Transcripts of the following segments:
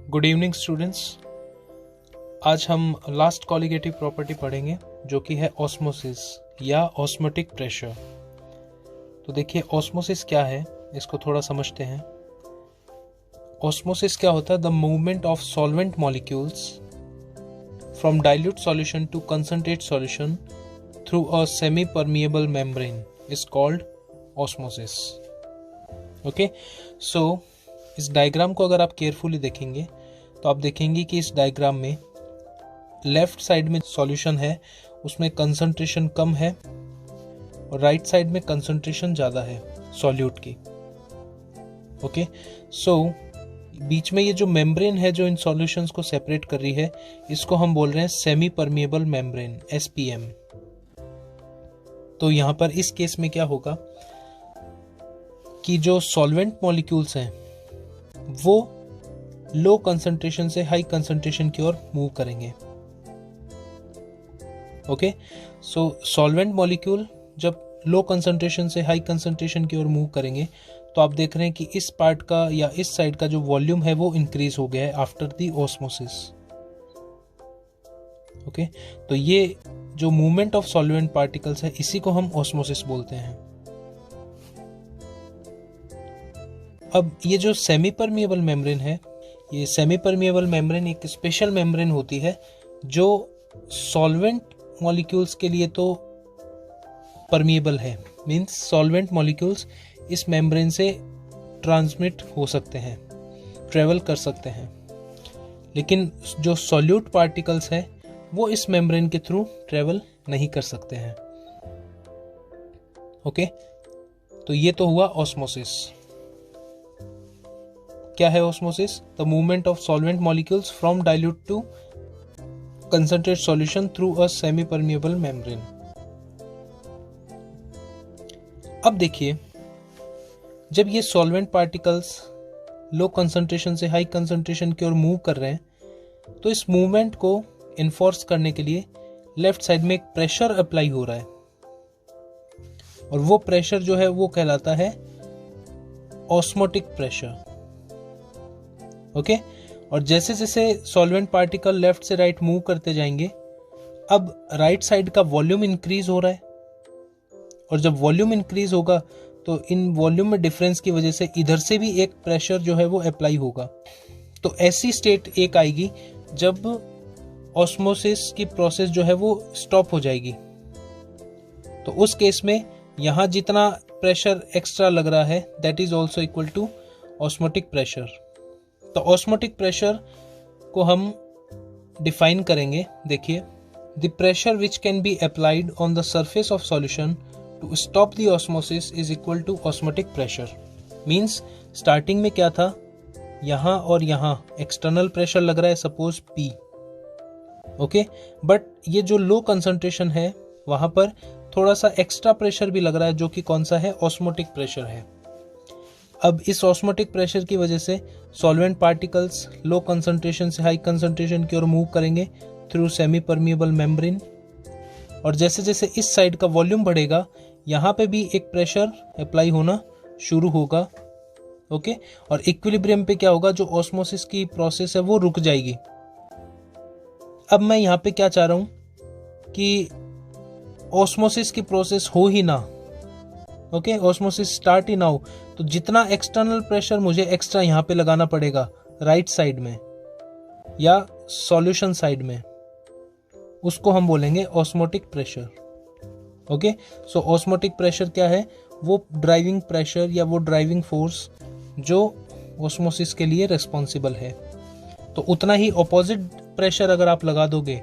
Good evening students. आज हम last colligative property पढ़ेंगे जो कि है ऑस्मोसिस या ऑस्मोटिक प्रेशर। तो देखिए ऑस्मोसिस क्या है, इसको थोड़ा समझते हैं। ऑस्मोसिस क्या होता है? The movement of solvent molecules from dilute solution to concentrate solution through a semi permeable membrane is called osmosis. Okay, so इस डायग्राम को अगर आप केयरफुली देखेंगे तो आप देखेंगे कि इस डायग्राम में लेफ्ट साइड में सॉल्यूशन है, उसमें कंसंट्रेशन कम है और राइट साइड में कंसंट्रेशन ज़्यादा है सॉल्यूट की। ओके, सो बीच में ये जो मेम्ब्रेन है जो इन सॉल्यूशंस को सेपरेट कर रही है, इसको हम बोल रहे हैं सेमी परमिएबल मेम्ब्रेन, SPM। तो यहाँ पर इस केस में क्या होगा कि जो सॉल्वेंट मॉलिक्यूल्स हैं वो लो कंसंट्रेशन से हाई कंसंट्रेशन की ओर मूव करेंगे। ओके, सो सॉल्वेंट मॉलिक्यूल जब लो कंसंट्रेशन से हाई कंसंट्रेशन की ओर मूव करेंगे तो आप देख रहे हैं कि इस पार्ट का या इस साइड का जो वॉल्यूम है वो इंक्रीज हो गया है आफ्टर द ऑस्मोसिस। ओके, तो ये जो मूवमेंट ऑफ सॉल्वेंट पार्टिकल्स है इसी को हम ऑस्मोसिस बोलते हैं। अब ये जो सेमी परमिएबल मेम्ब्रेन है, ये सेमी परमिएबल मेम्ब्रेन एक स्पेशल मेम्ब्रेन होती है जो सॉल्वेंट मॉलिक्यूल्स के लिए तो परमिएबल है, मींस सॉल्वेंट मॉलिक्यूल्स इस मेम्ब्रेन से ट्रांसमिट हो सकते हैं, ट्रेवल कर सकते हैं, लेकिन जो सॉल्यूट पार्टिकल्स हैं वो इस मेम्ब्रेन के थ्रू ट्रेवल नहीं कर सकते हैं। ओके, तो ये तो हुआ ऑस्मोसिस। क्या है osmosis? The movement of solvent molecules from dilute to concentrate solution through a semi permeable membrane. अब देखिए, जब ये सॉल्वेंट पार्टिकल्स लो कंसंट्रेशन से हाई कंसंट्रेशन की ओर मूव कर रहे हैं तो इस मूवमेंट को इन्फोर्स करने के लिए लेफ्ट साइड में एक प्रेशर अप्लाई हो रहा है और वो प्रेशर जो है वो कहलाता है ऑस्मोटिक प्रेशर। ओके, और जैसे जैसे सॉल्वेंट पार्टिकल लेफ्ट से राइट मूव करते जाएंगे, अब राइट साइड का वॉल्यूम इंक्रीज हो रहा है और जब वॉल्यूम इंक्रीज होगा तो इन वॉल्यूम में डिफरेंस की वजह से इधर से भी एक प्रेशर जो है वो अप्लाई होगा। तो ऐसी स्टेट एक आएगी जब ऑस्मोसिस की प्रोसेस जो है वो स्टॉप हो जाएगी। तो उस केस में यहां जितना प्रेशर एक्स्ट्रा लग रहा है that is also equal to osmotic pressure. तो ऑस्मोटिक प्रेशर को हम डिफाइन करेंगे। देखिए, the pressure which can be applied on the surface of solution to stop the osmosis is equal to osmotic pressure. Means starting में क्या था, यहां और यहां एक्सटर्नल प्रेशर लग रहा है सपोज P। ओके, बट ये जो लो कंसंट्रेशन है वहां पर थोड़ा सा एक्स्ट्रा प्रेशर भी लग रहा है जो कि कौन सा है? ऑस्मोटिक प्रेशर है। अब इस ऑस्मोटिक प्रेशर की वजह से सॉल्वेंट पार्टिकल्स लो कंसंट्रेशन से हाई कंसंट्रेशन की ओर मूव करेंगे थ्रू सेमी परमिएबल मेम्ब्रेन, और जैसे जैसे इस साइड का वॉल्यूम बढ़ेगा यहाँ पे भी एक प्रेशर अप्लाई होना शुरू होगा। ओके, और इक्विलिब्रियम पे क्या होगा, जो ऑस्मोसिस की प्रोसेस है वो रुक जाएगी। अब मैं यहाँ पे क्या चाह रहा हूँ कि ऑस्मोसिस की प्रोसेस हो ही ना। ओके, ऑस्मोसिस स्टार्ट ही ना हो, तो जितना एक्सटर्नल प्रेशर मुझे एक्स्ट्रा यहाँ पे लगाना पड़ेगा राइट साइड में या सॉल्यूशन साइड में, उसको हम बोलेंगे ऑस्मोटिक प्रेशर। ओके, सो ऑस्मोटिक प्रेशर क्या है? वो ड्राइविंग प्रेशर या वो ड्राइविंग फोर्स जो ऑस्मोसिस के लिए रिस्पॉन्सिबल है। तो उतना ही ऑपोजिट प्रेशर अगर आप लगा दोगे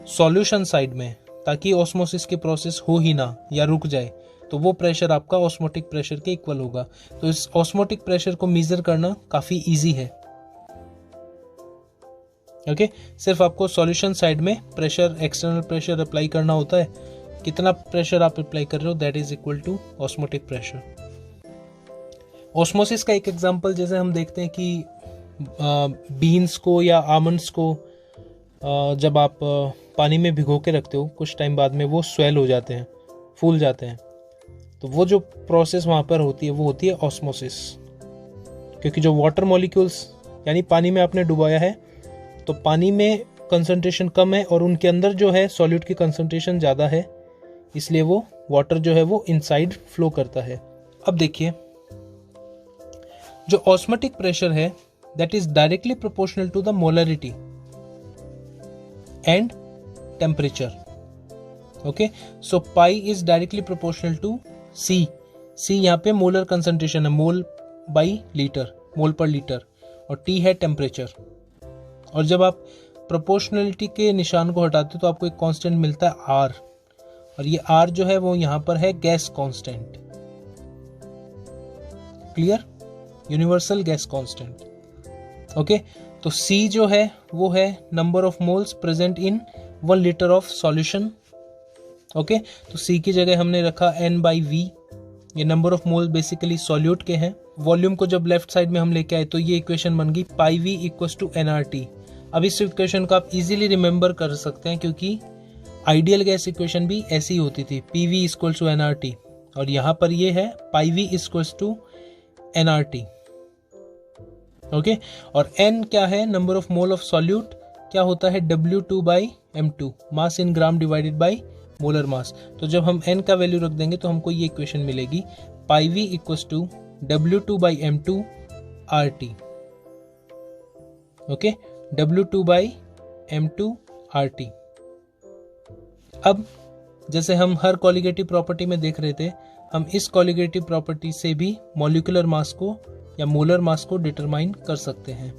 सॉल्यूशन साइड में ताकि ऑस्मोसिस की प्रोसेस हो ही ना या रुक जाए, तो वो प्रेशर आपका ऑस्मोटिक प्रेशर के इक्वल होगा। तो इस ऑस्मोटिक प्रेशर को मेजर करना काफी इजी है। ओके, सिर्फ आपको सॉल्यूशन साइड में प्रेशर, एक्सटर्नल प्रेशर अप्लाई करना होता है। कितना प्रेशर आप अप्लाई कर रहे हो that is equal to osmotic pressure. Osmosis का एक एग्जांपल जैसे हम देखते हैं कि बीन्स को या आमंड्स को जब आप पानी में भिगो के रखते हो, कुछ टाइम बाद में वो स्वेल हो जाते हैं, फूल जाते हैं। तो वो जो प्रोसेस वहाँ पर होती है वो होती है ऑस्मोसिस, क्योंकि जो वाटर मॉलिक्यूल्स यानी पानी में आपने डुबाया है तो पानी में कंसंट्रेशन कम है और उनके अंदर जो है सॉल्यूट की कंसंट्रेशन ज़्यादा है, इसलिए वो वाटर जो है वो इनसाइड फ्लो करता है। अब देखिए, जो ऑस्मोटिक प्रेशर है that is directly proportional to the molarity and temperature. Okay, so pi is directly proportional to C. C यहाँ पे मोलर कंसंट्रेशन है, मोल बाई लीटर, मोल पर लीटर, और टी है टेम्परेचर। और जब आप प्रोपोर्शनलिटी के निशान को हटाते हो तो आपको एक कांस्टेंट मिलता है आर, और ये आर जो है वो यहाँ पर है gas constant. Clear? Universal gas constant. Okay, तो सी जो है वो है number of moles present in 1 litre of solution. Okay, तो सी की जगह हमने रखा N/V, ये number of mole basically solute के हैं। वॉल्यूम को जब लेफ्ट साइड में हम लेके आए तो ये इक्वेशन बन गई πV = nRT। अब इस इक्वेशन को आप इजीली रिमेंबर कर सकते हैं क्योंकि आइडियल गैस इक्वेशन भी ऐसी होती थी, PV = nRT, और यहाँ पर ये है πV = nRT। ओके, और n क्या है? Number of mole of solute क्या होता है? W2/m2, mass in gram divided by molar mass. तो जब हम n का वैल्यू रख देंगे तो हमको ये इक्वेशन मिलेगी πV = W2/m2 RT। Okay, W2/m2 RT। अब जैसे हम हर कोलिगेटिव प्रॉपर्टी में देख रहे थे, हम इस कोलिगेटिव प्रॉपर्टी से भी मॉलिक्यूलर मास को या मोलर मास को डिटरमाइन कर सकते हैं।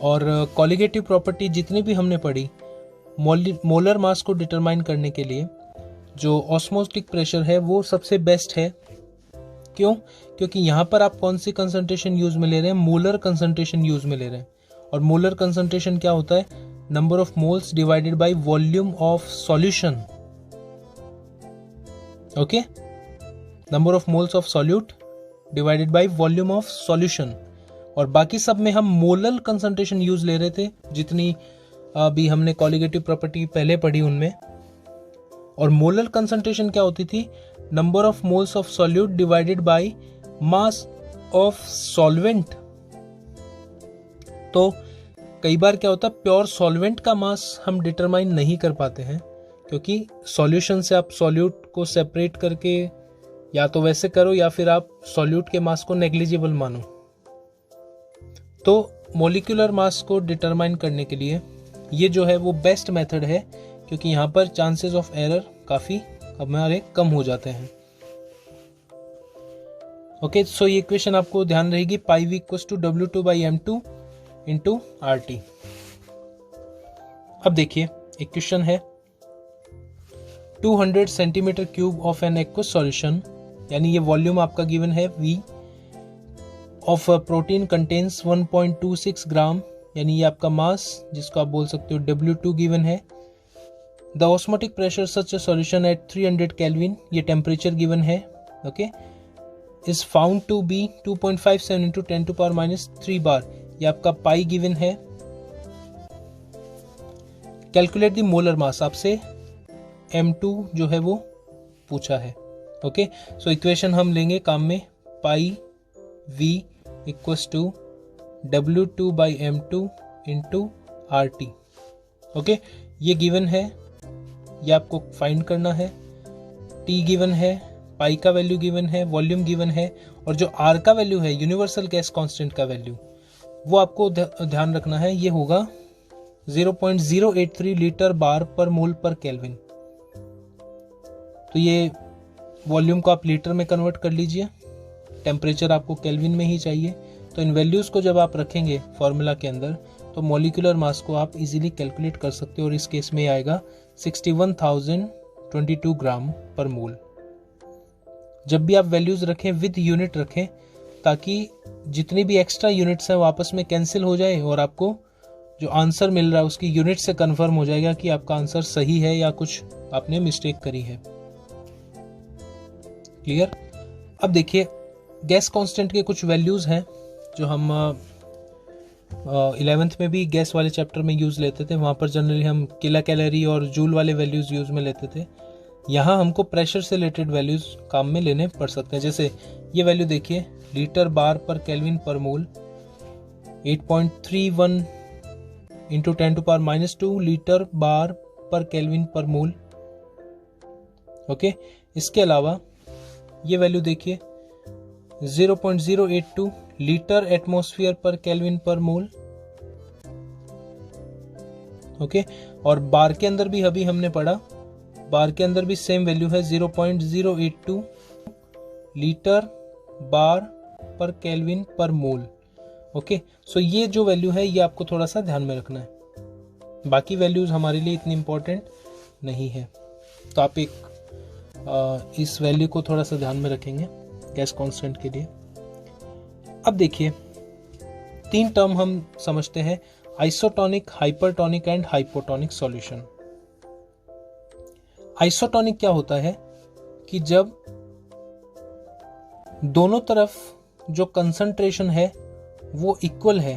और कोलिगेटिव प्रॉपर्टी जितनी भी हमने पढ़ी, मोलर मास को डिटरमाइन करने के लिए जो ऑस्मोटिक प्रेशर है वो सबसे बेस्ट है। क्यों? क्योंकि यहाँ पर आप कौन सी कंसंट्रेशन यूज में ले रहे हैं? मोलर कंसंट्रेशन यूज में ले रहे हैं। और मोलर कंसंट्रेशन क्या होता है? Number of moles divided by volume of solution. Okay, number of moles of solute divided by volume of solution. और बाकी सब में हम मोलर कंसंट्रेशन यूज ले रहे थे, जितनी अभी हमने कोलिगेटिव प्रॉपर्टी पहले पढ़ी उनमें। और मोलर कंसंट्रेशन क्या होती थी? Number of moles of solute divided by mass of solvent. तो कई बार क्या होता है, प्योर सॉल्वेंट का मास हम डिटरमाइन नहीं कर पाते हैं, क्योंकि सॉल्यूशन से आप सॉल्यूट को सेपरेट करके या तो वैसे करो या फिर आप सॉल्यूट के मास को नेग्लिजिबल मानो। तो मॉलिक्यूलर मास को डिटरमाइन करने के लिए ये जो है वो बेस्ट मेथड है, क्योंकि यहाँ पर चांसेस ऑफ एरर काफ़ी हमारे कम हो जाते हैं। ओके, सो ये इक्वेशन आपको ध्यान रहेगी, πV = W2/m2 × RT। अब देखिए, एक क्वेश्चन है 200 centimetre cube of an aqueous solution, यानी ये वॉल्यूम आपका गिवन है V ऑफ प्रोटीन कंटेन्स 1.26 ग्राम, यानी ये आपका मास जिसको आप बोल सकते हो W2 गिवन है। The osmotic pressure such a solution at 300 kelvin, ये टेम्परेचर गिवन है। Okay, is found to be 2.57 × 10⁻³ bar, ये आपका पाई गिवन है। कैलकुलेट द मोलर मास, आपसे M2 जो है वो पूछा है। ओके, सो इक्वेशन हम लेंगे काम में, πV = W2/m2 × RT। ओके, ये गिवन है, ये आपको फाइंड करना है। T गिवन है, पाई का वैल्यू गिवन है, वॉल्यूम गिवन है, और जो R का वैल्यू है, यूनिवर्सल गैस कांस्टेंट का वैल्यू, वो आपको ध्यान रखना है, ये होगा 0.083 लीटर बार पर मोल पर केल्विन। तो ये वॉल्यूम को आप लीटर में कन्वर्ट कर लीजिए, टेम्परेचर आपको केल्विन में ही चाहिए। तो इन वैल्यूज़ को जब आप रखेंगे फॉर्मूला के अंदर तो मॉलिक्यूलर मास को आप इजीली कैलकुलेट कर सकते हो, और इस केस में आएगा 61,022 ग्राम पर मोल। जब भी आप वैल्यूज़ रखें विद यूनिट रखें, ताकि जितनी भी एक्स्ट्रा यूनिट्स हैं वो आपस में कैंसिल हो जाए और आपको जो आंसर मिल रहा है उसकी यूनिट से कंफर्म हो जाएगा कि आपका आंसर सही है या कुछ आपने मिस्टेक करी है। क्लियर? अब देखिए, गैस कांस्टेंट के कुछ वैल्यूज़ हैं जो हम 11th में भी गैस वाले चैप्टर में यूज़ लेते थे। वहाँ पर जनरली हम किलो कैलोरी और जूल वाले वैल्यूज़ यूज़ में लेते थे। यहाँ हमको प्रेशर से रिलेटेड वैल्यूज़ काम में लेने पड़ सकते हैं। जैसे ये वैल्यू देखिए, लीटर बार पर केल्विन पर मोल 8.31 इंटू 10⁻² लीटर बार पर केल्विन पर मोल। ओके, इसके अलावा ये वैल्यू देखिए 0.082 लीटर एटमॉस्फेयर पर केल्विन पर मोल। ओके, और बार के अंदर भी अभी हमने पढ़ा, बार के अंदर भी सेम वैल्यू है 0.082 लीटर बार पर केल्विन पर मोल। ओके, सो ये जो वैल्यू है ये आपको थोड़ा सा ध्यान में रखना है, बाकी वैल्यूज हमारे लिए इतनी इंपॉर्टेंट नहीं है, तो आप इस वैल्यू को थोड़ा सा ध्यान में रखेंगे गैस कांस्टेंट के लिए। अब देखिए 3 टर्म हम समझते हैं, isotonic, hypertonic and hypotonic solution. Isotonic क्या होता है कि जब दोनों तरफ जो कंसंट्रेशन है वो इक्वल है,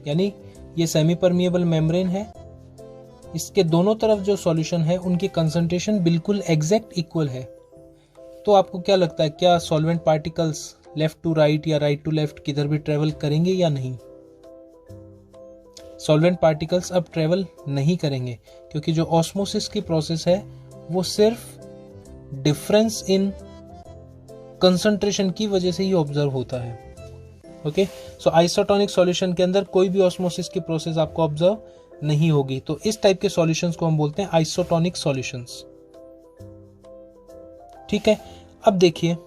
यानी ये सेमी परमिएबल मेम्ब्रेन है, इसके दोनों तरफ जो सॉल्यूशन है उनकी कंसंट्रेशन बिल्कुल एग्जैक्ट इक्वल है, तो आपको क्या लगता है, क्या solvent particles left to right या राइट टू लेफ्ट किधर भी ट्रेवल करेंगे या नहीं? सॉल्वेंट पार्टिकल्स अब ट्रेवल नहीं करेंगे, क्योंकि जो ऑस्मोसिस की प्रोसेस है वो सिर्फ डिफरेंस इन कंसंट्रेशन की वजह से ही ऑब्जर्व होता है। ओके, सो आइसोटोनिक सॉल्यूशन के अंदर कोई भी ऑस्मोसिस की प्रोसेस आपको ऑब्जर्व नहीं होगी, तो इस टाइप के सॉल्यूशंस को हम बोलते हैं आइसोटोनिक सॉल्यूशंस। ठीक है, अब देखिए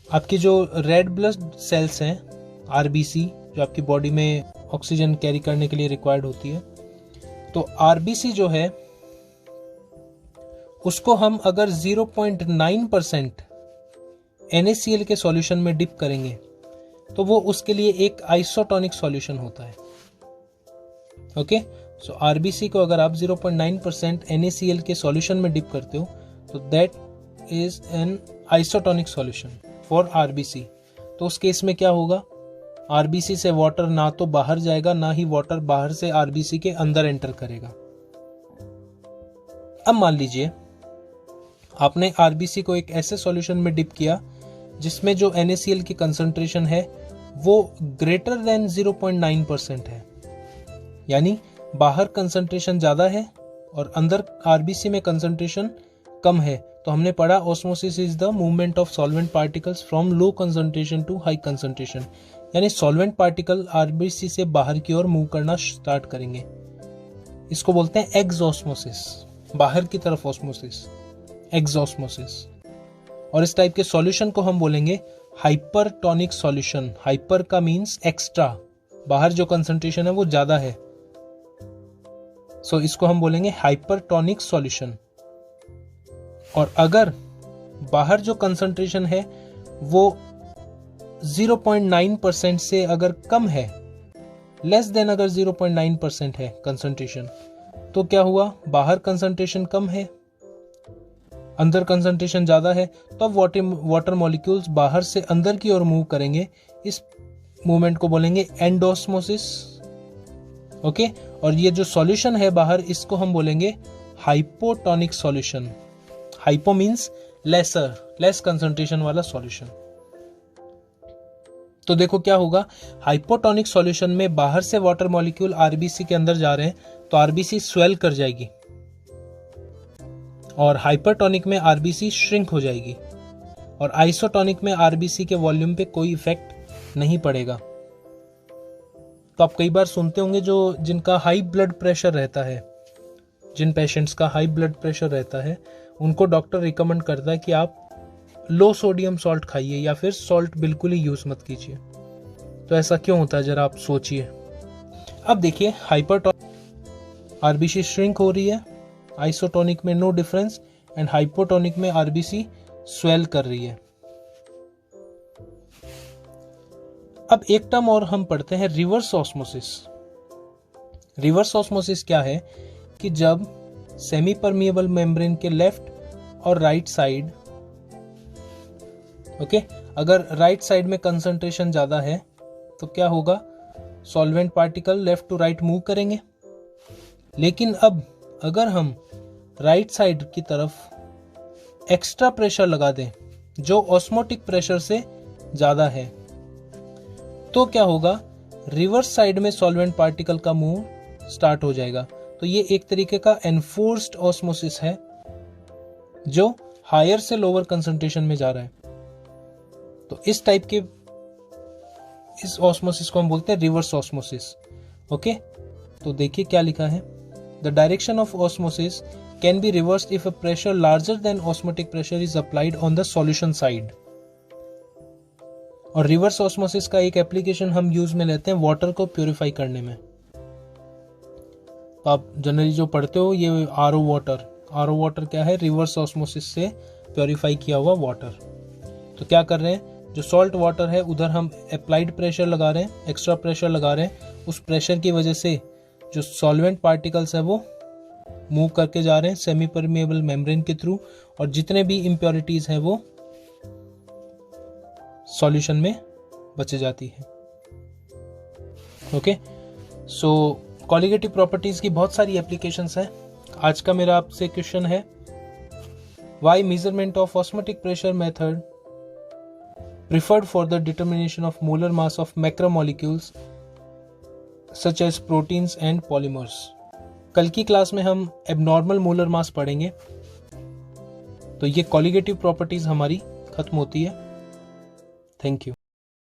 आपकी जो रेड ब्लड सेल्स हैं, आरबीसी, जो आपकी बॉडी में ऑक्सीजन कैरी करने के लिए रिक्वायर्ड होती है, तो आरबीसी जो है उसको हम अगर 0.9% NaCl के सॉल्यूशन में डिप करेंगे तो वो उसके लिए एक आइसोटोनिक सॉल्यूशन होता है। ओके, सो आरबीसी को अगर आप 0.9% NaCl के सॉल्यूशन में डिप करते हो तो that is an isotonic solution for RBC. तो उस केस में क्या होगा, आरबीसी से वाटर ना तो बाहर जाएगा, ना ही वाटर बाहर से आरबीसी के अंदर एंटर करेगा। अब मान लीजिए आपने आरबीसी को एक ऐसे सॉल्यूशन में डिप किया जिसमें जो NaCl की कंसंट्रेशन है वो ग्रेटर देन 0.9% है, यानी बाहर कंसंट्रेशन ज्यादा है और अंदर आरबीसी में कंसंट्रेशन कम है। तो हमने पढ़ा osmosis is the movement of solvent particles from low concentration to high concentration, यानी सॉल्वेंट पार्टिकल आरबीसी से बाहर की ओर मूव करना स्टार्ट करेंगे। इसको बोलते हैं एक्सऑस्मोसिस, बाहर की तरफ ऑस्मोसिस, एक्सऑस्मोसिस। और इस टाइप के सॉल्यूशन को हम बोलेंगे हाइपरटोनिक सॉल्यूशन। हाइपर का मींस एक्स्ट्रा, बाहर जो कंसंट्रेशन है वो ज्यादा है, सो इसको हम बोलेंगे हाइपरटोनिक सॉल्यूशन। और अगर बाहर जो कंसंट्रेशन है वो 0.9% से अगर कम है, लेस देन अगर 0.9% है कंसंट्रेशन, तो क्या हुआ, बाहर कंसंट्रेशन कम है, अंदर कंसंट्रेशन ज्यादा है, तो अब वाटर मॉलिक्यूल्स बाहर से अंदर की ओर मूव करेंगे। इस मूवमेंट को बोलेंगे एंडोस्मोसिस। ओके, और ये जो सॉल्यूशन है बाहर, इसको हम बोलेंगे hypotonic solution. Hypo means lesser, less concentration वाला सॉल्यूशन। तो देखो क्या होगा, हाइपोटोनिक सॉल्यूशन में बाहर से वाटर मॉलिक्यूल आरबीसी के अंदर जा रहे हैं तो आरबीसी स्वेल कर जाएगी, और हाइपरटोनिक में आरबीसी श्रिंक हो जाएगी, और आइसोटोनिक में आरबीसी के वॉल्यूम पे कोई इफेक्ट नहीं पड़ेगा। तो आप कई बार सुनते होंगे जिनका हाई ब्लड प्रेशर रहता है, जिन पेशेंट्स का हाई ब्लड प्रेशर रहता है उनको डॉक्टर रिकमेंड करता है कि आप लो सोडियम सॉल्ट खाइए या फिर सॉल्ट बिल्कुल ही यूज मत कीजिए। तो ऐसा क्यों होता है जरा आप सोचिए। अब देखिए हाइपरटोनिक आरबीसी श्रिंक हो रही है, आइसोटोनिक में नो डिफरेंस, एंड हाइपोटोनिक में आरबीसी स्वेल कर रही है। अब एक टर्म और हम पढ़ते हैं, रिवर्स ऑस्मोसिस। रिवर्स ऑस्मोसिस क्या है कि जब सेमी परमिएबल मेम्ब्रेन के लेफ्ट और राइट साइड, ओके, अगर राइट साइड में कंसंट्रेशन ज्यादा है तो क्या होगा, solvent particle left to right move करेंगे। लेकिन अब अगर हम राइट साइड की तरफ एक्स्ट्रा प्रेशर लगा दें, जो ऑस्मोटिक प्रेशर से ज्यादा है, तो क्या होगा, रिवर्स साइड में सॉल्वेंट पार्टिकल का मूव स्टार्ट हो जाएगा। तो ये एक तरीके का एनफोर्स्ड ऑस्मोसिस है जो हायर से लोअर कंसंट्रेशन में जा रहा है। तो इस टाइप के इस ऑस्मोसिस को हम बोलते हैं रिवर्स ऑस्मोसिस। ओके, तो देखिए क्या लिखा है, the direction of osmosis can be reversed if a pressure larger than osmotic pressure is applied on the solution side. और रिवर्स ऑस्मोसिस का एक एप्लीकेशन हम यूज में लेते हैं वाटर को प्यूरिफाई करने में। तो आप जनरली जो पढ़ते हो ये आरओ वाटर क्या है, रिवर्स ऑस्मोसिस से प्योरीफाई किया हुआ वाटर। तो क्या कर रहे हैं, जो सॉल्ट वाटर है उधर हम अप्लाइड प्रेशर लगा रहे हैं, एक्स्ट्रा प्रेशर लगा रहे हैं, उस प्रेशर की वजह से जो सॉल्वेंट पार्टिकल्स है वो मूव करके जा रहे हैं सेमी परमेबल मेम्ब्रेन के थ्रू, और जितने भी इम्प्योरिटीज हैं वो सॉल्यूशन में बचे जाती है। ओके, सो कॉलिगेटिव प्रॉपर्टीज की बहुत सारी एप्लीकेशंस हैं। आज का मेरा आपसे क्वेश्चन है, why measurement of osmotic pressure method preferred for the determination of molar mass of macromolecules such as proteins and polymers. कल की क्लास में हम एबनॉर्मल मोलर मास पढ़ेंगे। तो ये कॉलिगेटिव प्रॉपर्टीज हमारी खत्म होती है। Thank you.